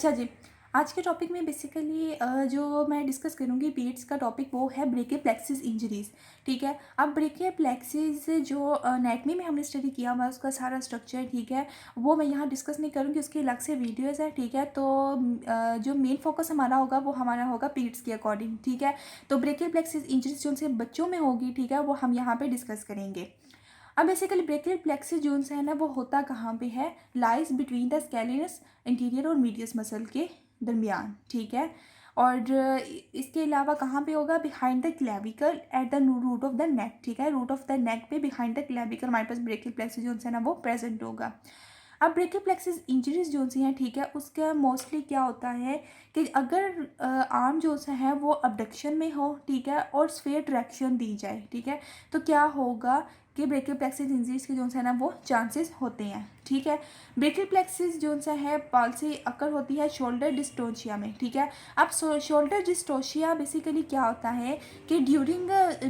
अच्छा जी, आज के टॉपिक में बेसिकली जो मैं डिस्कस करूँगी पीरियड्स का टॉपिक वो है ब्रेकियल प्लेक्सिस इंजरीज़। ठीक है। अब ब्रेकियल प्लेक्सिस जो एनाटमी में हमने स्टडी किया हुआ है उसका सारा स्ट्रक्चर, ठीक है, वो मैं यहाँ डिस्कस नहीं करूँगी, उसकी अलग से वीडियोज़ है। ठीक है। तो जो मेन फोकस हमारा होगा वो हमारा होगा पीरियड्स के अकॉर्डिंग। ठीक है। तो ब्रेकियल प्लेक्सिस इंजरीज जो उनसे बच्चों में होगी, ठीक है, वो हम यहाँ पे डिस्कस करेंगे। अब बेसिकली ब्रेकियल प्लेक्सिस जो है ना वो होता कहाँ पे है, लाइज बिटवीन द स्कैलिनस इंटीरियर और मीडियस मसल के दरमियान। ठीक है। और इसके अलावा कहाँ पे होगा, behind the clavicle at the root of the neck. ठीक है। रूट ऑफ द नेक पे बिहाइंड द क्लेविकल हमारे पास ब्रेकियल प्लेक्सिस जो है ना वो प्रेजेंट होगा। अब ब्रेकियल प्लेक्सिस इंजरीज जो सी हैं, ठीक है, उसका मोस्टली क्या होता है कि अगर आर्म जो सा है वो अबडक्शन में हो, ठीक है, और स्फेयर डायरेक्शन दी जाए, ठीक है, तो क्या होगा कि ब्रेकियल प्लेक्सिस इंजरीज के जो है ना वो चांसेस होते हैं। ठीक है। ब्रेकियल प्लेक्सिस जो सा है पॉलिसी अकर होती है शोल्डर डिस्टोशिया में। ठीक है। अब शोल्डर डिस्टोशिया बेसिकली क्या होता है कि ड्यूरिंग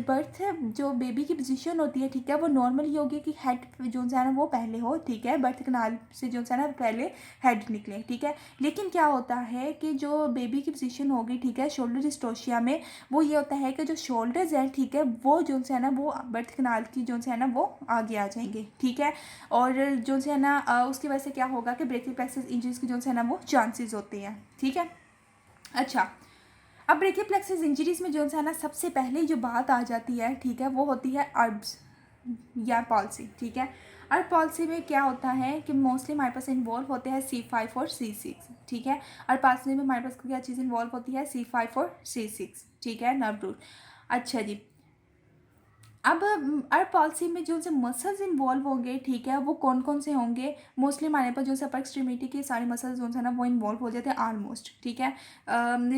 बर्थ जो बेबी की पोजीशन होती है, ठीक है, वो नॉर्मली होगी कि हेड जो है ना वो पहले हो। ठीक है। बर्थ कनाल से जो है ना पहले हेड निकले। ठीक है। लेकिन क्या होता है कि जो बेबी की पोजीशन होगी, ठीक है, शोल्डर डिस्टोशिया में, वो ये होता है कि जो शोल्डर्स हैं, ठीक है, वो जो है ना वो बर्थ कनाल की जो है ना वो आगे आ जाएंगे। ठीक है। और जो है ना उसकी वजह से क्या होगा कि ब्रेकियल प्लेक्सिस इंजरीज की जो है ना वो चांसेस होते हैं। ठीक है। अच्छा, अब ब्रेकियल प्लेक्सिस इंजरीज में जो है ना सबसे पहले जो बात आ जाती है, ठीक है, वो होती है अर्ब्स या पॉलिसी। ठीक है। अर्ब पॉलिसी में क्या होता है कि मोस्टली हमारे पास इन्वॉल्व होते हैं C5 और C6। ठीक है। अर्ब पॉलिसी में हमारे पास क्या चीज़ इन्वॉल्व होती है, C5 और C6। ठीक है, नर्व रूट। अच्छा जी, अब अर्ब पॉलिसी में जो से मसल्स इन्वॉल्व होंगे, ठीक है, वो कौन कौन से होंगे, मोस्टली हमारे पास जो अपर एक्सट्रीमिटी के सारे मसल्स जो है ना वो इन्वॉल्व हो जाते हैं ऑलमोस्ट। ठीक है।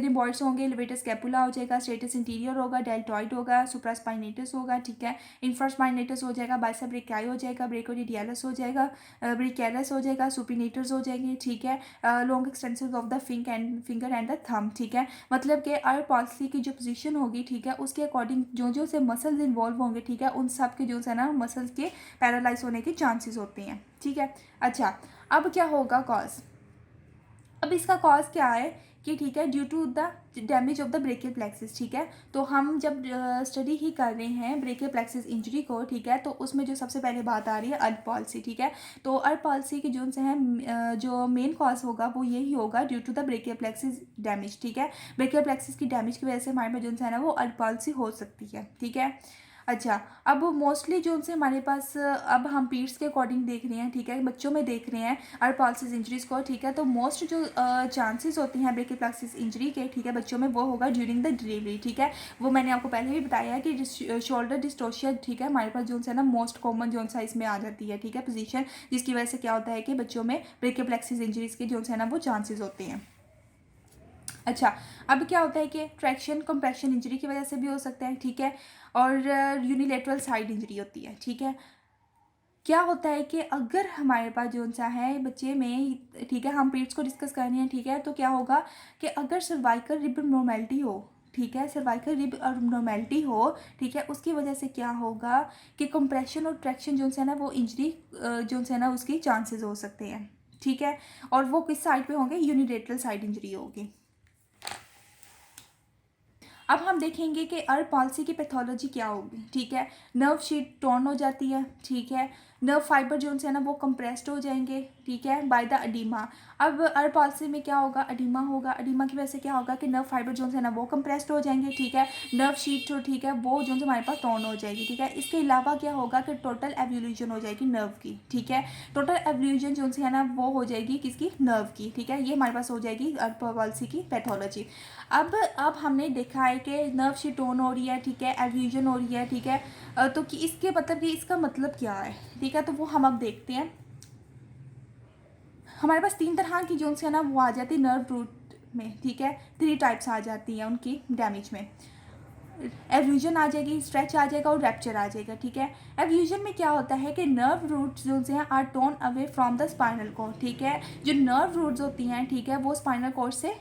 रिबॉइड्स होंगे, एलिवेटर स्कैपुला हो जाएगा, स्ट्रेटस इंटीरियर होगा, डेल्टॉइड होगा, सुप्रास्पाइनेटस होगा, ठीक है, इंफ्रास्पाइनेटस हो जाएगा, बाइसेप ब्रेकियाई हो जाएगा, ब्रेकोडिडियालस हो जाएगा, ब्रेकियालस हो जाएगा, सुपिनेटर्स हो जाएंगे। ठीक है। Long extensive of the finger and the thumb. ठीक है। मतलब कि अर्ब पॉलिसी की जो पोजीशन होगी, ठीक है, उसके अकॉर्डिंग जो से मसल्स इन्वॉल्व होंगे, ठीक है, उन सब के जो है ना मसल्स के पैरालाइज होने के चांसेस होते हैं। ठीक है। अच्छा, अब क्या होगा कॉज, अब इसका कॉज क्या है कि, ठीक है, due to the damage of the brachial plexus. ठीक है। तो हम जब स्टडी ही कर रहे हैं ब्रेकियल प्लेक्सिस इंजरी को, ठीक है, तो उसमें जो सबसे पहले बात आ रही है अर्ब पॉलिसी। ठीक है। तो अर्ब पॉलिसी की जो है जो मेन कॉज होगा वो यही होगा due to the brachial plexus damage. ठीक है। ब्रेकियल प्लेक्सिस की डैमेज की वजह से हमारे में जो है ना वो अर्ब पॉलिसी हो सकती है। ठीक है। अच्छा, अब मोस्टली जो उनसे हमारे पास अब हम पीरियड्स के अकॉर्डिंग देख रहे हैं, ठीक है, बच्चों में देख रहे हैं अर्ब पॉलिसिस इंजरीज को। ठीक है। तो मोस्ट जो चांसेस होती हैं ब्रेकियल प्लेक्सिस इंजरी के, ठीक है, बच्चों में, वो होगा ड्यूरिंग द डिलीवरी। ठीक है। वो मैंने आपको पहले भी बताया है कि शोल्डर डिस्टोशिया, ठीक है, हमारे पास जो है ना मोस्ट कॉमन जो सा इसमें आ जाती है। ठीक है, पोजीशन, जिसकी वजह से क्या होता है कि बच्चों में ब्रेकियल प्लेक्सिस इंजरीज के जो है ना वो चांसेस होते हैं। अच्छा, अब क्या होता है कि ट्रैक्शन कंप्रेशन इंजरी की वजह से भी हो सकता है। ठीक है। और यूनिलेटरल साइड इंजरी होती है। ठीक है। क्या होता है कि अगर हमारे पास जो सा है बच्चे में, ठीक है, हम पीरियड्स को डिस्कस कर रहे हैं, ठीक है, तो क्या होगा कि अगर सर्वाइकल रिब नॉर्मेलिटी हो, ठीक है, सर्वाइकल रिब नॉर्मेलिटी हो, ठीक है, उसकी वजह से क्या होगा कि कंप्रेशन और ट्रैक्शन जो है ना वो इंजरी जो है ना उसकी चांसेस हो सकते हैं। ठीक है। और वो किस साइड पे होंगे, यूनिलेटरल साइड इंजरी होगी। अब हम देखेंगे कि अर्ब पॉलिसी की पैथोलॉजी क्या होगी। ठीक है। नर्व शीट टॉर्न हो जाती है। ठीक है। नर्व फाइबर जो है ना वो कंप्रेस्ड हो जाएंगे, ठीक है, बाय द अडीमा। अब अर्ब पॉलिसी में क्या होगा, अडीमा होगा। अडीमा की वजह से क्या होगा कि नर्व फाइबर जो है ना वो कंप्रेस्ड हो जाएंगे। ठीक है। नर्व शीट जो, ठीक है, वो जो हमारे पास टॉर्न हो जाएगी। ठीक है। इसके अलावा क्या होगा कि टोटल एवोल्यूशन हो जाएगी नर्व की। ठीक है। टोटल एवोल्यूशन जो है ना वो हो जाएगी किसकी, नर्व की। ठीक है। ये हमारे पास हो जाएगी अर्ब पॉलिसी की पैथोलॉजी। अब हमने देखा है कि नर्व शीट टोन हो रही है, ठीक है, एवोल्यूशन हो रही है। ठीक है। तो कि इसके मतलब कि इसका मतलब क्या है, ठीक है, तो वो हम अब देखते हैं। हमारे पास 3 तरह की जोन्स है ना वो आ जाती है नर्व रूट में। ठीक है। 3 टाइप्स आ जाती हैं उनकी डैमेज में। एवोल्यूशन आ जाएगी, स्ट्रेच आ जाएगा और रैप्चर आ जाएगा। ठीक है। एवोल्यूशन में क्या होता है कि नर्व रूट्स जो हैं are torn away from the spinal cord. ठीक है। जो नर्व रूट्स होती हैं, ठीक है, वो स्पाइनल कॉर्ड से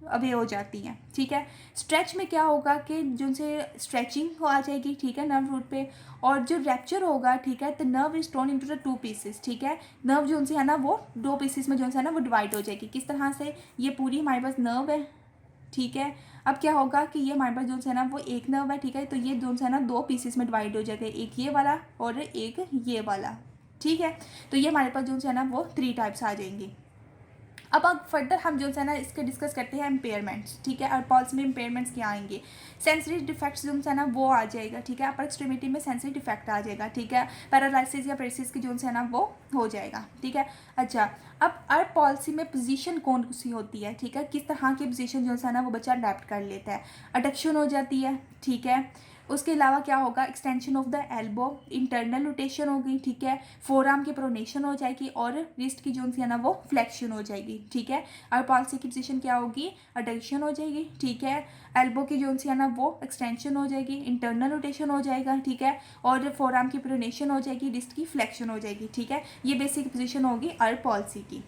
अवे हो जाती हैं, ठीक है। स्ट्रेच में क्या होगा कि जो से स्ट्रेचिंग हो आ जाएगी, ठीक है, नर्व रूट पे। और जो रैप्चर होगा, ठीक है, the nerve is tone into the 2 pieces, ठीक है। नर्व जो है ना वो 2 पीसेस में जो है ना वो डिवाइड हो जाएगी। किस तरह से? ये पूरी हमारे पास नर्व है, ठीक है। अब क्या होगा कि ये हमारे पास जो है ना वो एक नर्व है, ठीक है, तो ये जो है ना 2 पीसेस में डिवाइड हो जाएगा, एक ये वाला और एक ये वाला, ठीक है। तो ये हमारे पास जो है ना वो 3 टाइप्स आ जाएंगी। अब फर्दर हम जो है ना इसके डिस्कस करते हैं इम्पेयरमेंट्स, ठीक है। और पॉल्स में इम्पेयरमेंट्स क्या आएंगे? सेंसरी डिफेक्ट्स जो है ना वो आ जाएगा, ठीक है। अपर एक्सट्रीमिटी में सेंसरी डिफेक्ट आ जाएगा, ठीक है। पैरालिसिस या पेरेसिस की जो है ना वो हो जाएगा, ठीक है। अच्छा, अब अर्ब पॉलिसी में पोजीशन कौन सी होती है, ठीक है, किस तरह की पोजीशन जो है ना वो बच्चा अडेप्ट कर लेता है? अडक्शन हो जाती है, ठीक है। उसके अलावा क्या होगा? Extension of the elbow, internal rotation होगी, ठीक है। फोरआर्म की प्रोनेशन हो जाएगी और रिस्ट की जो है ना वो फ्लेक्शन हो जाएगी, ठीक है। और पॉलिसी की पोजीशन क्या होगी? अडक्शन हो जाएगी, ठीक है। एल्बो की जो है ना वो एक्सटेंशन हो जाएगी, इंटरनल रोटेशन हो जाएगा, ठीक है। और फोरआर्म की प्रोनेशन हो जाएगी, रिस्ट की फ्लेक्शन हो जाएगी, ठीक है। ये बेसिक पोजीशन होगी अर्ब पॉलिसी की।